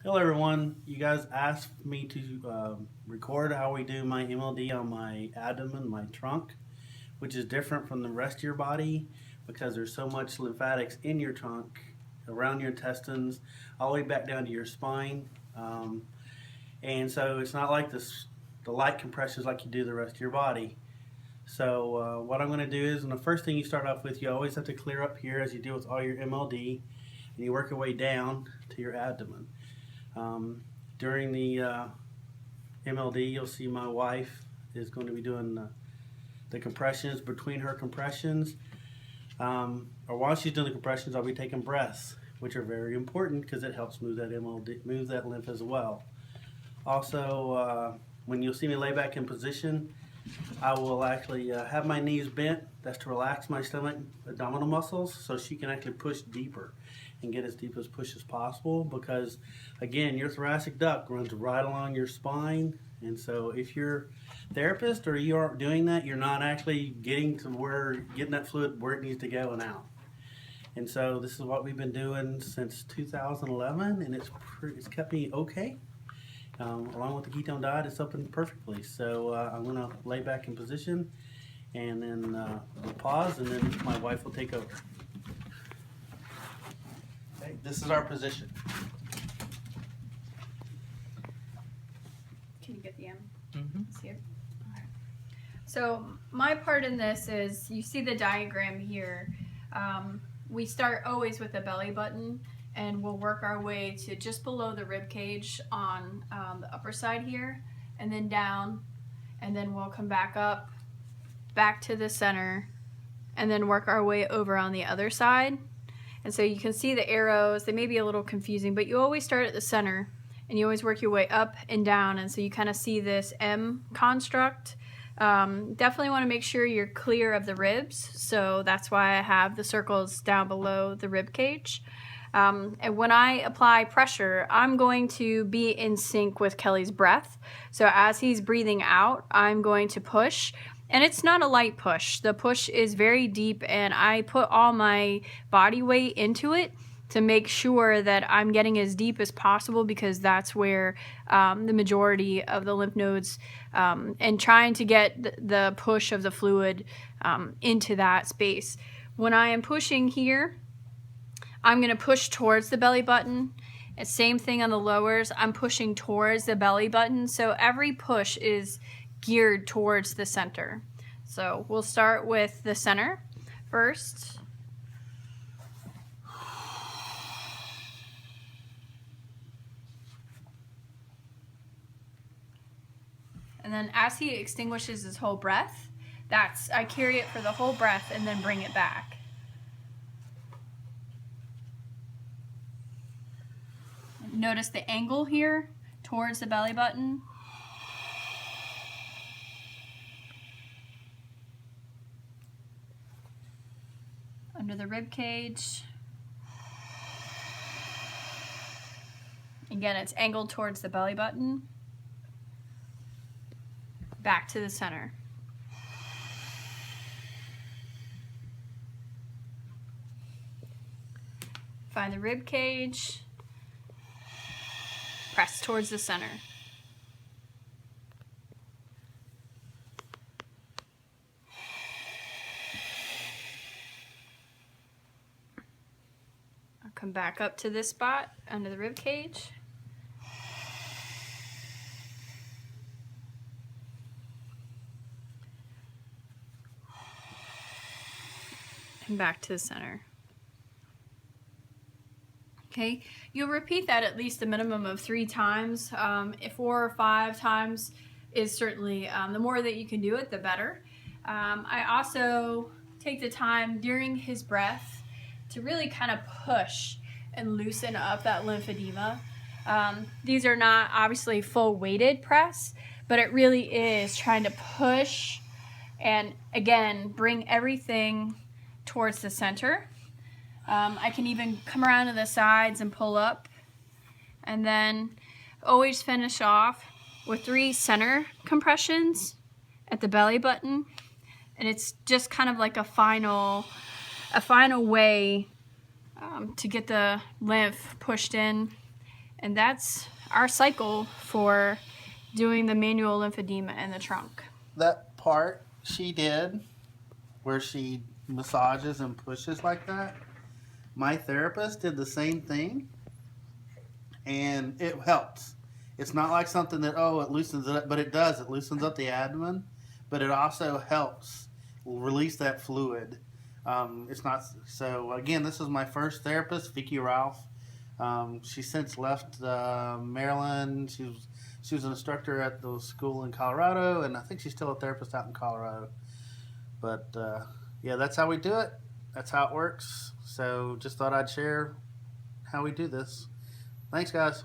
Hello everyone, you guys asked me to record how we do my MLD on my abdomen, my trunk, which is different from the rest of your body because there's so much lymphatics in your trunk, around your intestines, all the way back down to your spine. And so it's not like the light compressions like you do the rest of your body. So what I'm going to do is, and the first thing you start off with, you always have to clear up here as you deal with all your MLD, and you work your way down to your abdomen. During the MLD, you'll see my wife is going to be doing the compressions. Between her compressions, or while she's doing the compressions, I'll be taking breaths, which are very important because it helps move that MLD, move that lymph as well. Also, when you'll see me lay back in position, I will actually have my knees bent. That's to relax my stomach abdominal muscles so she can actually push deeper and get as deep as push as possible, because again, your thoracic duct runs right along your spine, and so if your therapist or you aren't doing that, you're not actually getting that fluid where it needs to go and out. And so this is what we've been doing since 2011, and it's kept me okay. Along with the ketone diet, it's opened perfectly. So I'm going to lay back in position, and then we'll pause, and then my wife will take over. Okay, this is our position. Can you get the M? See it? Okay. So my part in this is, you see the diagram here. We start always with the belly button, and we'll work our way to just below the rib cage on the upper side here, and then down, and then we'll come back up, back to the center, and then work our way over on the other side. And so you can see the arrows. They may be a little confusing, but you always start at the center, and you always work your way up and down, and so you kind of see this M construct. Definitely want to make sure you're clear of the ribs, so that's why I have the circles down below the rib cage. And when I apply pressure, I'm going to be in sync with Kelly's breath. So as he's breathing out, I'm going to push. And it's not a light push. The push is very deep, and I put all my body weight into it to make sure that I'm getting as deep as possible, because that's where the majority of the lymph nodes, and trying to get the push of the fluid into that space. When I am pushing here, I'm going to push towards the belly button. And same thing on the lowers. I'm pushing towards the belly button. So every push is geared towards the center. So we'll start with the center first. And then as he extinguishes his whole breath, I carry it for the whole breath and then bring it back. Notice the angle here towards the belly button. Under the rib cage. Again, it's angled towards the belly button. Back to the center. Find the rib cage. Press towards the center. I'll come back up to this spot under the rib cage. And back to the center. Okay, you'll repeat that at least a minimum of 3 times. If 4 or 5 times is certainly, the more that you can do it, the better. I also take the time during his breath to really kind of push and loosen up that lymphedema. These are not obviously full weighted press, but it really is trying to push and, again, bring everything towards the center. I can even come around to the sides and pull up, and then always finish off with 3 center compressions at the belly button, and it's just kind of like a final way to get the lymph pushed in And that's our cycle for doing the manual lymphedema in the trunk. That part she did where she massages and pushes like that, my therapist did the same thing, and it helps. It's not like something that, oh, it loosens it up, but it does. It loosens up the abdomen, but it also helps release that fluid. It's not so. Again, this is my first therapist, Vicky Ralph. She since left Maryland. She was an instructor at the school in Colorado, and I think she's still a therapist out in Colorado. But yeah, that's how we do it. That's how it works. So just thought I'd share how we do this. Thanks, guys.